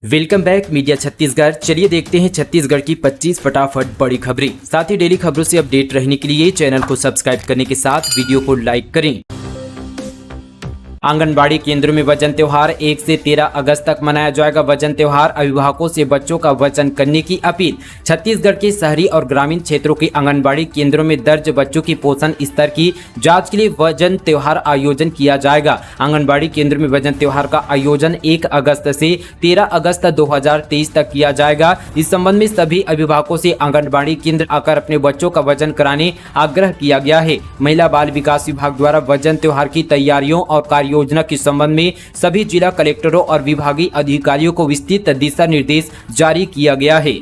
Welcome back media Chhattisgarh. चलिए देखते हैं छत्तीसगढ़ की 25 फटाफट बड़ी खबरें। साथ ही डेली खबरों से अपडेट रहने के लिए चैनल को सब्सक्राइब करने के साथ वीडियो को लाइक करें। आंगनबाड़ी केंद्रों में वजन त्योहार 1 से 13 अगस्त तक मनाया जाएगा। वजन त्योहार, अभिभावकों से बच्चों का वजन करने की अपील। छत्तीसगढ़ के शहरी और ग्रामीण क्षेत्रों के आंगनबाड़ी केंद्रों में दर्ज बच्चों की पोषण स्तर की जांच के लिए वजन त्योहार आयोजन किया जाएगा। आंगनबाड़ी केंद्र में वजन त्योहार का आयोजन 1 अगस्त से 13 अगस्त 2023 तक किया जाएगा। इस संबंध में सभी अभिभावकों से आंगनबाड़ी केंद्र आकर अपने बच्चों का वजन कराने आग्रह किया गया है। महिला बाल विकास विभाग द्वारा वजन त्योहार की तैयारियों और योजना के संबंध में सभी जिला कलेक्टरों और विभागीय अधिकारियों को विस्तृत दिशा निर्देश जारी किया गया है।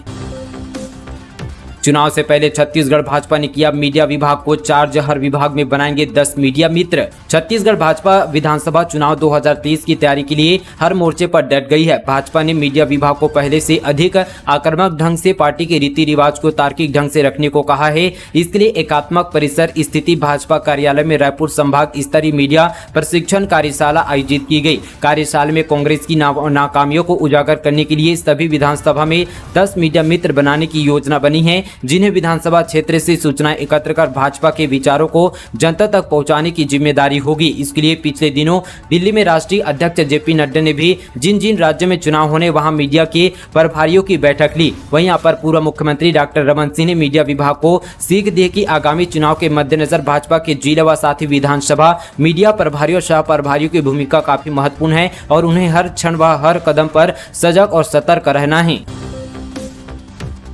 चुनाव से पहले छत्तीसगढ़ भाजपा ने किया मीडिया विभाग को चार्ज, हर विभाग में बनाएंगे 10 मीडिया मित्र। छत्तीसगढ़ भाजपा विधानसभा चुनाव 2023 की तैयारी के लिए हर मोर्चे पर डट गई है। भाजपा ने मीडिया विभाग को पहले से अधिक आक्रामक ढंग से पार्टी के रीति रिवाज को तार्किक ढंग से रखने को कहा है। इसके लिए एकात्मक परिसर स्थिति भाजपा कार्यालय में रायपुर संभाग स्तरीय मीडिया प्रशिक्षण कार्यशाला आयोजित की गई। कार्यशाला में कांग्रेस की नाकामियों को उजागर करने के लिए सभी विधानसभा में 10 मीडिया मित्र बनाने की योजना बनी है, जिन्हें विधानसभा क्षेत्र से सूचनाएं एकत्र कर भाजपा के विचारों को जनता तक पहुंचाने की जिम्मेदारी होगी। इसके लिए पिछले दिनों दिल्ली में राष्ट्रीय अध्यक्ष जेपी नड्डा ने भी जिन जिन राज्यों में चुनाव होने वहां मीडिया के प्रभारियों की बैठक ली। वहीं यहाँ पर पूर्व मुख्यमंत्री डॉक्टर रमन सिंह ने मीडिया विभाग को सीख दी कि आगामी चुनाव के मद्देनजर भाजपा के जिला व साथ ही विधानसभा मीडिया प्रभारियों सह प्रभारियों की भूमिका काफी महत्वपूर्ण है और उन्हें हर क्षण व हर कदम पर सजग और सतर्क रहना है।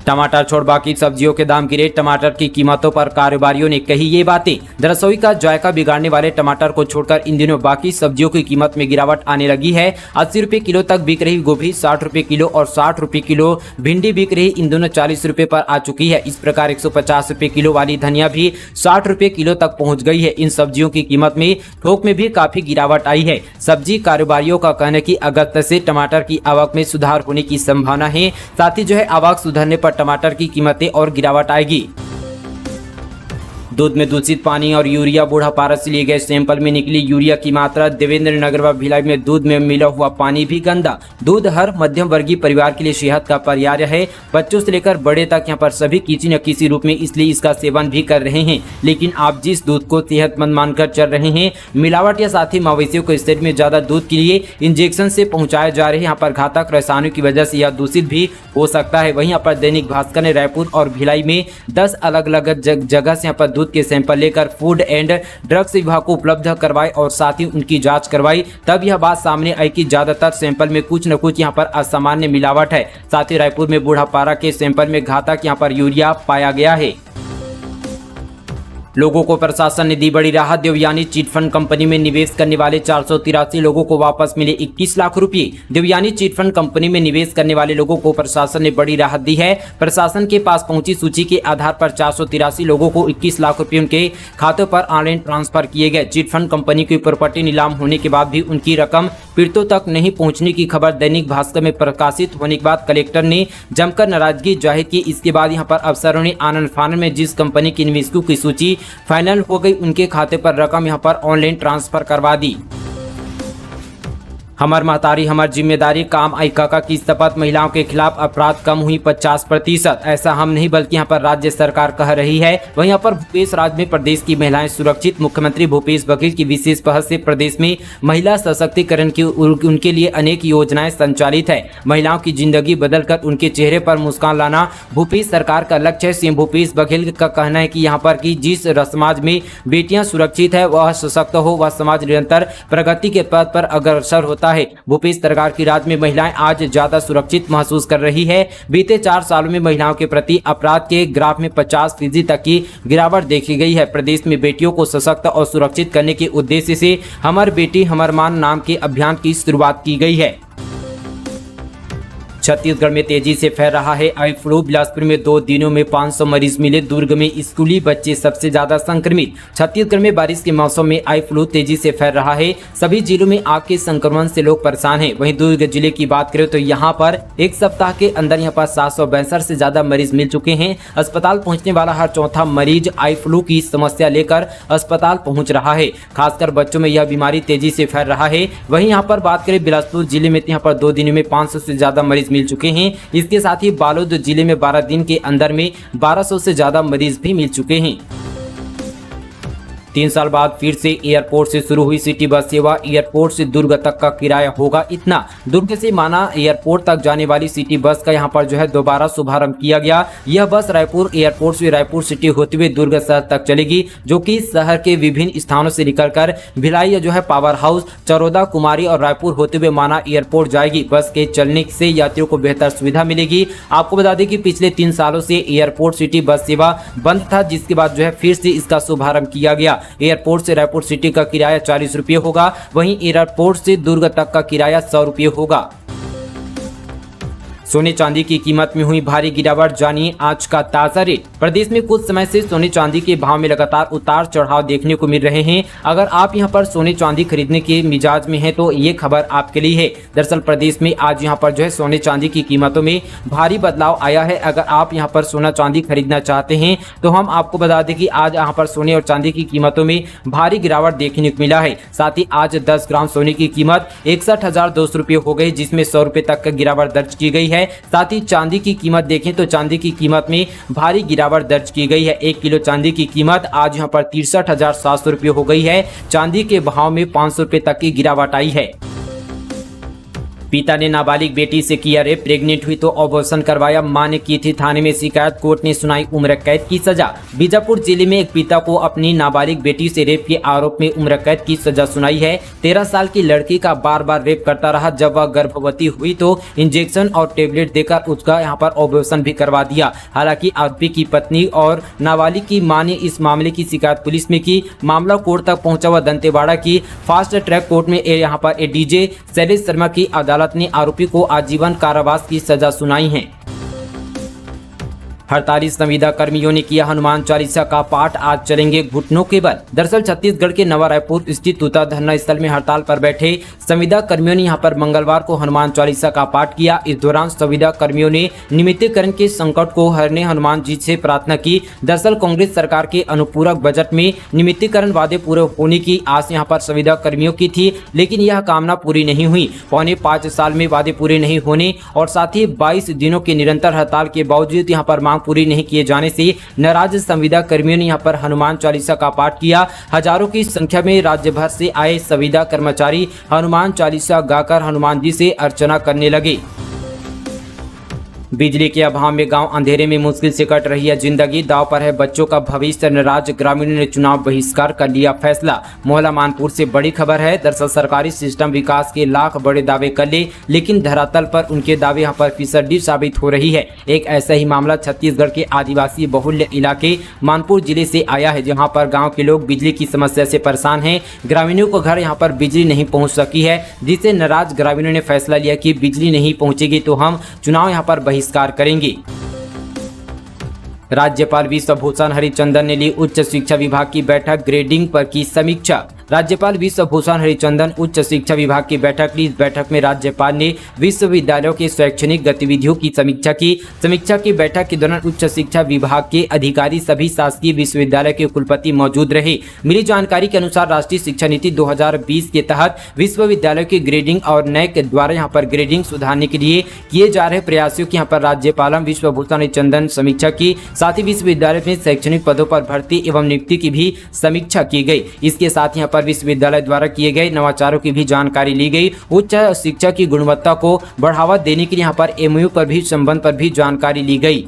टमाटर छोड़ बाकी सब्जियों के दाम गिरे, टमाटर की कीमतों पर कारोबारियों ने कही ये बातें। रसोई का जायका बिगाड़ने वाले टमाटर को छोड़कर इन दिनों बाकी सब्जियों की कीमत में गिरावट आने लगी है। 80 रुपए किलो तक बिक रही गोभी 60 रुपए किलो और 60 रुपए किलो भिंडी बिक रही, इन दोनों 40 रुपए पर आ चुकी है। इस प्रकार 150 रुपए किलो वाली धनिया भी 60 रुपए किलो तक पहुंच गई है। इन सब्जियों की कीमत में थोक में भी काफी गिरावट आई है। सब्जी कारोबारियों का कहना है कि अगस्त से टमाटर की आवक में सुधार होने की संभावना है। साथ ही आवक सुधरने पर टमाटर की कीमतें और गिरावट आएगी। दूध में दूषित पानी और यूरिया, बूढ़ापारा से लिए गए सैंपल में निकली यूरिया की मात्रा। देवेंद्र नगर व भिलाई में दूध में मिला हुआ पानी भी गंदा। दूध हर मध्यम वर्गीय परिवार के लिए सेहत का पर्याय है। बच्चों से लेकर बड़े तक यहाँ पर सभी किसी न किसी रूप में इसलिए इसका सेवन भी कर रहे हैं। लेकिन आप जिस दूध को सेहतमंद मानकर चल रहे हैं, मिलावट या साथ ही मवेशियों को शरीर में ज्यादा दूध के लिए इंजेक्शन से पहुंचाए जा रहे हैं। यहाँ पर घातक रसायनों की वजह से यह दूषित भी हो सकता है। वहीं यहाँ पर दैनिक भास्कर ने रायपुर और भिलाई में 10 अलग अलग जगह से यहाँ पर दूध के सैंपल लेकर फूड एंड ड्रग्स विभाग को उपलब्ध करवाए और साथ ही उनकी जांच करवाई। तब यह बात सामने आई कि ज्यादातर सैंपल में कुछ न कुछ यहाँ पर असामान्य मिलावट है। साथ ही रायपुर में बूढ़ापारा के सैंपल में घातक यहाँ पर यूरिया पाया गया है। लोगों को प्रशासन ने दी बड़ी राहत। देवयानी चिटफंड कंपनी में निवेश करने वाले 483 लोगों को वापस मिले 21 लाख रुपए। देवयानी चिटफंड कंपनी में निवेश करने वाले लोगों को प्रशासन ने बड़ी राहत दी है। प्रशासन के पास पहुंची सूची के आधार पर 483 लोगों को 21 लाख रुपए उनके खातों पर ऑनलाइन ट्रांसफर किए गए। चिटफंड कंपनी की प्रॉपर्टी नीलाम होने के बाद भी उनकी रकम पीड़ितों तक नहीं पहुंचने की खबर दैनिक भास्कर में प्रकाशित होने के बाद कलेक्टर ने जमकर नाराजगी जाहिर की। इसके बाद यहाँ पर अफसरों ने आनंद फानन में जिस कंपनी के निवेशकों की सूची फाइनल हो गई, उनके खाते पर रकम यहां पर ऑनलाइन ट्रांसफर करवा दी। हमर महतारी हमर जिम्मेदारी, काम आई काका की शपथ। महिलाओं के खिलाफ अपराध कम हुई 50%। ऐसा हम नहीं बल्कि यहाँ पर राज्य सरकार कह रही है। वहीं यहाँ पर भूपेश राज में प्रदेश की महिलाएं सुरक्षित। मुख्यमंत्री भूपेश बघेल की विशेष पहल से प्रदेश में महिला सशक्तिकरण की उनके लिए अनेक योजनाएं संचालित है। महिलाओं की जिंदगी बदलकर उनके चेहरे पर मुस्कान लाना भूपेश सरकार का लक्ष्य है। सीएम भूपेश बघेल का कहना है कि यहाँ पर की जिस समाज में बेटियां सुरक्षित है, वह सशक्त हो, वह समाज निरंतर प्रगति के पथ पर अग्रसर होता है। भूपेश सरकार की राज में महिलाएं आज ज्यादा सुरक्षित महसूस कर रही है। बीते 4 सालों में महिलाओं के प्रति अपराध के ग्राफ में 50% तक की गिरावट देखी गई है। प्रदेश में बेटियों को सशक्त और सुरक्षित करने के उद्देश्य से हमर बेटी हमर मान नाम के अभियान की शुरुआत की गई है। छत्तीसगढ़ में तेजी से फैल रहा है आई फ्लू। बिलासपुर में 2 दिनों में 500 मरीज मिले। दुर्ग में स्कूली बच्चे सबसे ज्यादा संक्रमित। छत्तीसगढ़ में बारिश के मौसम में आई फ्लू तेजी से फैल रहा है। सभी जिलों में आग के संक्रमण से लोग परेशान हैं। वहीं दुर्ग जिले की बात करें तो यहाँ पर एक सप्ताह के अंदर यहाँ पर 762 से ज्यादा मरीज मिल चुके हैं। अस्पताल पहुंचने वाला हर चौथा मरीज आई फ्लू की समस्या लेकर अस्पताल पहुंच रहा है। खासकर बच्चों में यह बीमारी तेजी से फैल रहा है। वहीं यहाँ पर बात करें बिलासपुर जिले में, यहाँ पर 2 दिनों में 500 से ज्यादा मरीज मिल चुके हैं। इसके साथ ही बालोद जिले में 12 दिन के अंदर में 1200 से ज्यादा मरीज भी मिल चुके हैं। 3 साल बाद फिर से एयरपोर्ट से शुरू हुई सिटी बस सेवा। एयरपोर्ट से दुर्ग तक का किराया होगा इतना। दुर्ग से माना एयरपोर्ट तक जाने वाली सिटी बस का यहां पर जो है दोबारा शुभारंभ किया गया। यह बस रायपुर एयरपोर्ट से रायपुर सिटी होते हुए दुर्ग शहर तक चलेगी, जो कि शहर के विभिन्न स्थानों से निकलकर भिलाई जो है पावर हाउस, चरोदा, कुमारी और रायपुर होते हुए माना एयरपोर्ट जाएगी। बस के चलने से यात्रियों को बेहतर सुविधा मिलेगी। आपको बता दें कि पिछले 3 सालों से एयरपोर्ट सिटी बस सेवा बंद था, जिसके बाद जो है फिर से इसका शुभारंभ किया गया। एयरपोर्ट से रायपुर सिटी का किराया 40 रुपये होगा। वहीं एयरपोर्ट से दुर्ग तक का किराया 100 रुपये होगा। सोने चांदी की कीमत में हुई भारी गिरावट, जानिए आज का ताजा रेट। प्रदेश में कुछ समय से सोने चांदी के भाव में लगातार उतार चढ़ाव देखने को मिल रहे हैं। अगर आप यहां पर सोने चांदी खरीदने के मिजाज में हैं तो ये खबर आपके लिए है। दरअसल प्रदेश में आज यहां पर जो है सोने चांदी की कीमतों में भारी बदलाव आया है। अगर आप यहां पर सोना चांदी खरीदना चाहते हैं तो हम आपको बता दें कि आज यहाँ पर सोने और चांदी की कीमतों में भारी गिरावट देखने को मिला है। साथ ही आज 10 ग्राम सोने की कीमत 61,200 रुपये हो गई, जिसमें 100 रुपये तक का गिरावट दर्ज की गई है। साथ ही चांदी की कीमत देखें तो चांदी की कीमत में भारी गिरावट दर्ज की गई है। 1 किलो चांदी की कीमत आज यहां पर 63,700 रुपये हो गई है। चांदी के भाव में 500 रुपये तक की गिरावट आई है। पिता ने नाबालिग बेटी से किया रेप, प्रेग्नेंट हुई तो अबॉर्शन करवाया, मां ने की थी थाने में शिकायत, कोर्ट ने सुनाई उम्र कैद की सजा। बीजापुर जिले में एक पिता को अपनी नाबालिग बेटी से रेप के आरोप में उम्र कैद की सजा सुनाई है। 13 साल की लड़की का बार बार रेप करता रहा। जब वह गर्भवती हुई तो इंजेक्शन और टेबलेट देकर उसका यहाँ पर अबॉर्शन भी करवा दिया। हालांकि आरोपी की पत्नी और नाबालिग की मां ने इस मामले की शिकायत पुलिस में की। मामला कोर्ट तक पहुंचा हुआ दंतेवाड़ा की फास्ट ट्रैक कोर्ट में यहाँ पर एडीजे शैलेश शर्मा की अदालत ने आरोपी को आजीवन कारावास की सजा सुनाई है। हड़ताली संविदा कर्मियों ने किया हनुमान चालीसा का पाठ, आज चलेंगे घुटनों के बल। दरअसल छत्तीसगढ़ के नवा रायपुर स्थित तूता धरना स्थल में हड़ताल पर बैठे संविदा कर्मियों ने यहां पर मंगलवार को हनुमान चालीसा का पाठ किया। इस दौरान संविदा कर्मियों ने निमित्तीकरण के संकट को हरने हनुमान जी से प्रार्थना की। दरअसल कांग्रेस सरकार के अनुपूरक बजट में निमित्तीकरण वादे पूरे होने की आस यहां पर संविदा कर्मियों की थी, लेकिन यह कामना पूरी नहीं हुई। पौने 5 साल में वादे पूरे नहीं होने और साथ ही 22 दिनों की निरंतर हड़ताल के बावजूद यहां पर मांग पूरी नहीं किए जाने से नाराज संविदा कर्मियों ने यहां पर हनुमान चालीसा का पाठ किया। हजारों की संख्या में राज्य भर से आए संविदा कर्मचारी हनुमान चालीसा गाकर हनुमान जी से अर्चना करने लगे। बिजली के अभाव में गांव अंधेरे में मुश्किल से कट रही है जिंदगी, दांव पर है बच्चों का भविष्य। नाराज ग्रामीणों ने चुनाव बहिष्कार कर लिया फैसला। मोहल्ला मानपुर से बड़ी खबर है। दरअसल सरकारी सिस्टम विकास के लाख बड़े दावे कर ले, लेकिन धरातल पर उनके दावे यहाँ पर फिसड्डी साबित हो रही है। एक ऐसा ही मामला छत्तीसगढ़ के आदिवासी बहुल्य इलाके मानपुर जिले से आया है, जहाँ पर गाँव के लोग बिजली की समस्या से परेशान है। ग्रामीणों को घर यहाँ पर बिजली नहीं पहुँच सकी है, जिससे नाराज ग्रामीणों ने फैसला लिया कि बिजली नहीं पहुँचेगी तो हम चुनाव यहाँ पर बहिष्कार करेंगे। राज्यपाल विश्वभूषण हरिचंदन ने ली उच्च शिक्षा विभाग की बैठक, ग्रेडिंग पर की समीक्षा। राज्यपाल विश्वभूषण हरिचंदन उच्च शिक्षा विभाग की बैठक ली। इस बैठक में राज्यपाल ने विश्वविद्यालयों की शैक्षणिक गतिविधियों की समीक्षा की। समीक्षा की बैठक के दौरान उच्च शिक्षा विभाग के अधिकारी, सभी शासकीय विश्वविद्यालय के कुलपति मौजूद रहे। मिली जानकारी के अनुसार राष्ट्रीय शिक्षा नीति 2020 के तहत विश्वविद्यालयों की ग्रेडिंग और नैक द्वारा यहाँ पर ग्रेडिंग सुधारने के लिए किए जा रहे प्रयासों की यहाँ पर राज्यपाल विश्वभूषण हरिचंदन समीक्षा की। साथ ही विश्वविद्यालय में शैक्षणिक पदों पर भर्ती एवं नियुक्ति की भी समीक्षा की गई। इसके साथ यहाँ पर विश्वविद्यालय द्वारा किए गए नवाचारों की भी जानकारी ली गई। उच्च शिक्षा की गुणवत्ता को बढ़ावा देने के लिए यहाँ पर एमओयू पर भी संबंध पर भी जानकारी ली गई।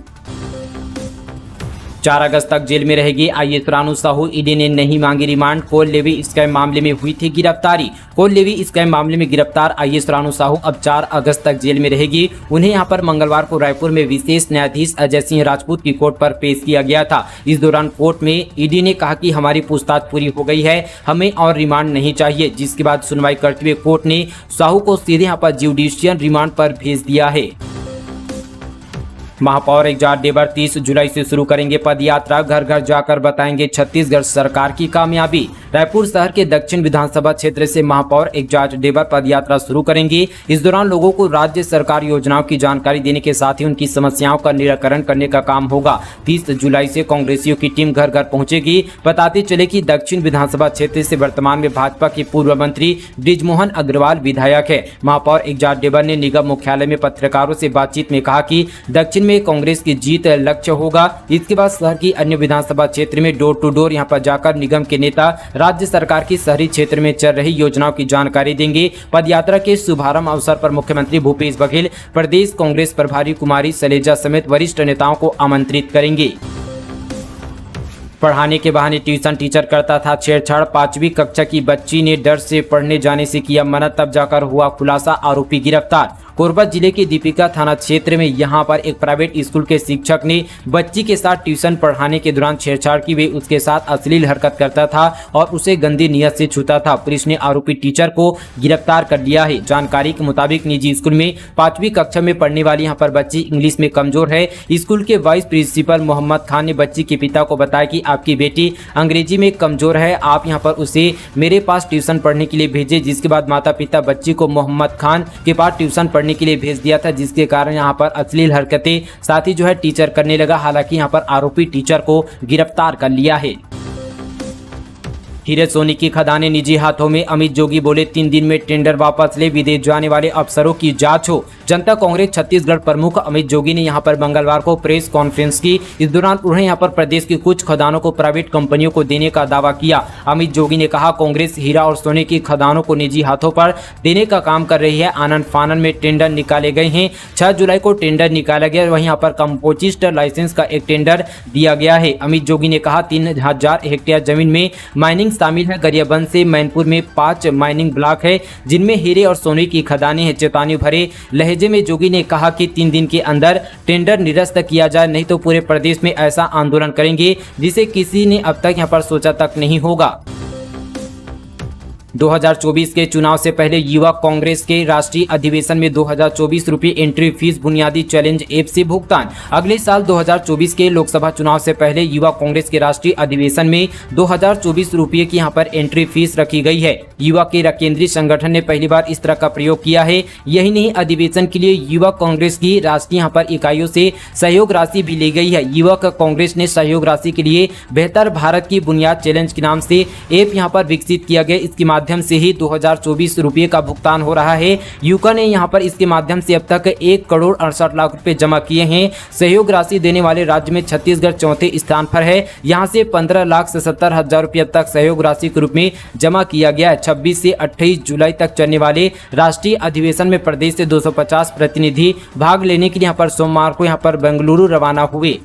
4 अगस्त तक जेल में रहेगी आईएएस रानू साहू, ईडी ने नहीं मांगी रिमांड। कोल लेवी स्कैम मामले में हुई थी गिरफ्तारी। कोल लेवी स्कैम मामले में गिरफ्तार आईएएस रानू साहू अब 4 अगस्त तक जेल में रहेगी। उन्हें यहां पर मंगलवार को रायपुर में विशेष न्यायाधीश अजय सिंह राजपूत की कोर्ट पर पेश किया गया था। इस दौरान कोर्ट में ईडी ने कहा कि हमारी पूछताछ पूरी हो गई है, हमें और रिमांड नहीं चाहिए, जिसके बाद सुनवाई करते हुए कोर्ट ने साहू को सीधे यहाँ पर जुडिशियल रिमांड पर भेज दिया है। महापौर एकजाट डेबर 30 जुलाई से शुरू करेंगे पद यात्रा, घर घर जाकर बताएंगे छत्तीसगढ़ सरकार की कामयाबी। रायपुर शहर के दक्षिण विधानसभा क्षेत्र से महापौर एकजाट डेबर पद यात्रा शुरू करेंगे। इस दौरान लोगों को राज्य सरकार योजनाओं की जानकारी देने के साथ ही उनकी समस्याओं का निराकरण करने का काम होगा। 30 जुलाई से कांग्रेसियों की टीम घर घर पहुंचेगी। बताते चले कि दक्षिण विधानसभा क्षेत्र से वर्तमान में भाजपा के पूर्व मंत्री बृजमोहन अग्रवाल विधायक है। महापौर एकजाट डेबर ने निगम मुख्यालय में पत्रकारों से बातचीत में कहा कि दक्षिण में कांग्रेस की जीत लक्ष्य होगा। इसके बाद शहर की अन्य विधानसभा क्षेत्र में डोर टू डोर यहां पर जाकर निगम के नेता राज्य सरकार की शहरी क्षेत्र में चल रही योजनाओं की जानकारी देंगे। पदयात्रा के शुभारंभ अवसर पर मुख्यमंत्री भूपेश बघेल प्रदेश कांग्रेस प्रभारी कुमारी शैलजा समेत वरिष्ठ नेताओं को आमंत्रित करेंगे। पढ़ाने के बहाने ट्यूशन टीचर करता था छेड़छाड़, 5वीं कक्षा की बच्ची ने डर से पढ़ने जाने से किया मना, तब जाकर हुआ खुलासा, आरोपी गिरफ्तार। कोरबा जिले के दीपिका थाना क्षेत्र में यहां पर एक प्राइवेट स्कूल के शिक्षक ने बच्ची के साथ ट्यूशन पढ़ाने के दौरान छेड़छाड़ की। वे उसके साथ अश्लील हरकत करता था और उसे गंदी नीयत से छूता था। पुलिस ने आरोपी टीचर को गिरफ्तार कर लिया है। जानकारी के मुताबिक निजी स्कूल में 5वीं कक्षा में पढ़ने वाली यहां पर बच्ची इंग्लिश में कमजोर है। स्कूल के वाइस प्रिंसिपल मोहम्मद खान ने बच्ची के पिता को बताया कि आपकी बेटी अंग्रेजी में कमजोर है, आप यहाँ पर उसे मेरे पास ट्यूशन पढ़ने के लिए भेजे। जिसके बाद माता पिता बच्ची को मोहम्मद खान के पास ट्यूशन पढ़ने के लिए भेज दिया था, जिसके कारण यहाँ पर अश्लील हरकतें साथ ही जो है टीचर करने लगा। हालांकि यहाँ पर आरोपी टीचर को गिरफ्तार कर लिया है। हीरे सोनी की खदानें निजी हाथों में, अमित जोगी बोले 3 दिन में टेंडर वापस ले, विदेश जाने वाले अफसरों की जांच हो। जनता कांग्रेस छत्तीसगढ़ प्रमुख अमित जोगी ने यहां पर मंगलवार को प्रेस कॉन्फ्रेंस की। इस दौरान उन्होंने यहां पर प्रदेश की कुछ खदानों को प्राइवेट कंपनियों को देने का दावा किया। अमित जोगी ने कहा, कांग्रेस हीरा और सोने की खदानों को निजी हाथों पर देने का काम कर रही है। आनंद फानन में टेंडर निकाले गए हैं। 6 जुलाई को टेंडर निकाला गया। वहीं यहाँ पर कंपोजिस्ट लाइसेंस का एक टेंडर दिया गया है। अमित जोगी ने कहा, 3000 हेक्टेयर जमीन में माइनिंग शामिल है। गरियाबंद से मैनपुर में 5 माइनिंग ब्लॉक है, जिनमें हीरे और सोने की खदानें हैं। चेतावनी भरे लहजे में जोगी ने कहा कि 3 दिन के अंदर टेंडर निरस्त किया जाए, नहीं तो पूरे प्रदेश में ऐसा आंदोलन करेंगे जिसे किसी ने अब तक यहाँ पर सोचा तक नहीं होगा। 2024 के चुनाव से पहले युवा कांग्रेस के राष्ट्रीय अधिवेशन में 2024 रुपये एंट्री फीस बुनियादी चैलेंज ऐप से भुगतान। अगले साल 2024 के लोकसभा चुनाव से पहले युवा कांग्रेस के राष्ट्रीय अधिवेशन में 2024 रुपये की यहां पर एंट्री फीस रखी गई है। युवा के केंद्रीय संगठन ने पहली बार इस तरह का प्रयोग किया है। यही नहीं, अधिवेशन के लिए युवा कांग्रेस की राष्ट्रीय यहां पर इकाइयों से सहयोग राशि भी ली गई है। युवा कांग्रेस ने सहयोग राशि के लिए बेहतर भारत की बुनियाद चैलेंज के नाम से ऐप यहां पर विकसित किया गया। इसके माध्यम से ही 2024 रुपये का भुगतान हो रहा है। युवा ने यहां पर इसके माध्यम से अब तक 1 करोड़ 68 लाख रुपए जमा किए हैं। सहयोग राशि देने वाले राज्य में छत्तीसगढ़ चौथे स्थान पर है। यहां से 15,77,000 रुपये अब तक सहयोग राशि के रूप में जमा किया गया है। 26 से 28 जुलाई तक चलने वाले राष्ट्रीय अधिवेशन में प्रदेश से 250 प्रतिनिधि भाग लेने के लिए यहां पर सोमवार को यहां पर बेंगलुरु रवाना हुए।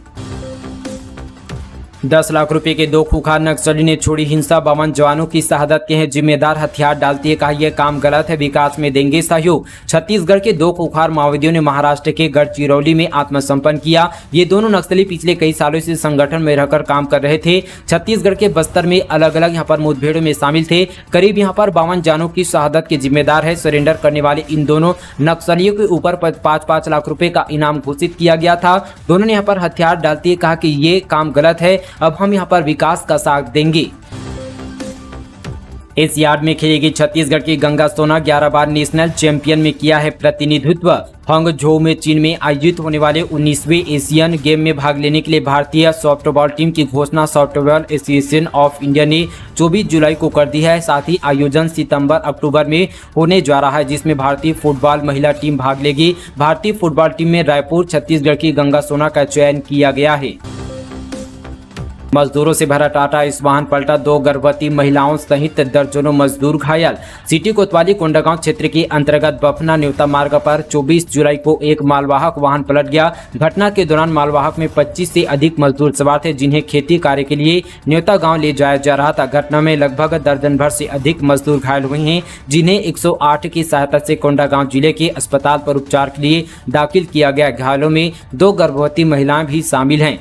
10 लाख रुपए के 2 खूंखार नक्सली ने छोड़ी हिंसा, 52 जवानों की शहादत के हैं जिम्मेदार। हथियार डालते ही कहा, यह काम गलत है, विकास में देंगे सहयोग। छत्तीसगढ़ के 2 खूंखार माओवादियों ने महाराष्ट्र के गढ़चिरौली में आत्मसमर्पण किया। ये दोनों नक्सली पिछले कई सालों से संगठन में रहकर काम कर रहे थे। छत्तीसगढ़ के बस्तर में अलग अलग यहाँ पर मुठभेड़ों में शामिल थे। करीब यहाँ पर 52 जानों की शहादत के जिम्मेदार है। सरेंडर करने वाले इन दोनों नक्सलियों के ऊपर 5-5 लाख रुपए का इनाम घोषित किया गया था। दोनों ने यहाँ पर हथियार डालते ही कहा कि ये काम गलत है, अब हम यहाँ पर विकास का साथ देंगे। एशियाड में खेलेगी छत्तीसगढ़ की गंगा सोना, 11 बार नेशनल चैंपियन में किया है प्रतिनिधित्व। हांगझोउ में चीन में आयोजित होने वाले 19वें एशियन गेम में भाग लेने के लिए भारतीय सॉफ्टबॉल टीम की घोषणा सॉफ्टबॉल एसोसिएशन ऑफ इंडिया ने 24 जुलाई को कर दी है। साथ ही आयोजन सितंबर-अक्टूबर में होने जा रहा है, जिसमें भारतीय फुटबॉल महिला टीम भाग लेगी। भारतीय फुटबॉल टीम में रायपुर छत्तीसगढ़ की गंगा सोना का चयन किया गया है। मजदूरों से भरा टाटा इस वाहन पलटा, 2 गर्भवती महिलाओं सहित दर्जनों मजदूर घायल। सिटी कोतवाली कोंडागांव क्षेत्र के अंतर्गत बफना न्योता मार्ग पर 24 जुलाई को एक मालवाहक वाहन पलट गया। घटना के दौरान मालवाहक में 25 से अधिक मजदूर सवार थे, जिन्हें खेती कार्य के लिए न्योता गाँव ले जाया जा रहा था। घटना में लगभग दर्जन भर से अधिक मजदूर घायल हुए हैं, जिन्हें 108 की सहायता से कोंडागांव जिले के अस्पताल पर उपचार के लिए दाखिल किया गया। घायलों में 2 गर्भवती महिलाएं भी शामिल हैं।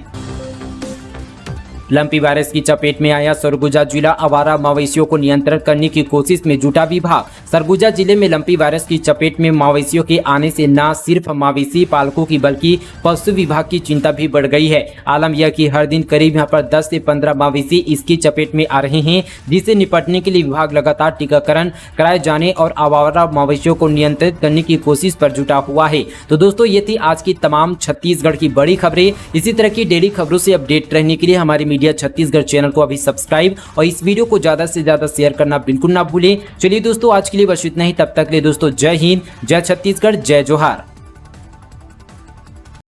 लंपी वायरस की चपेट में आया सरगुजा जिला, आवारा मवेशियों को नियंत्रण करने की कोशिश में जुटा विभाग। सरगुजा जिले में लंपी वायरस की चपेट में मवेशियों के आने से न सिर्फ मवेशी पालकों की बल्कि पशु विभाग की चिंता भी बढ़ गई है। आलम यह कि हर दिन करीब यहां पर 10 से 15 मवेशी इसकी चपेट में आ रहे हैं, जिससे निपटने के लिए विभाग लगातार टीकाकरण कराए जाने और आवारा मवेशियों को नियंत्रित करने की कोशिश पर जुटा हुआ है। तो दोस्तों ये थी आज की तमाम छत्तीसगढ़ की बड़ी खबरें। इसी तरह की डेली खबरों से अपडेट रहने के लिए हमारे मीडिया छत्तीसगढ़ चैनल को अभी सब्सक्राइब और इस वीडियो को ज्यादा से ज्यादा शेयर करना बिल्कुल ना भूलें। चलिए दोस्तों आज के लिए बस इतना ही, तब तक के लिए दोस्तों जय हिंद, जय छत्तीसगढ़, जय जोहार।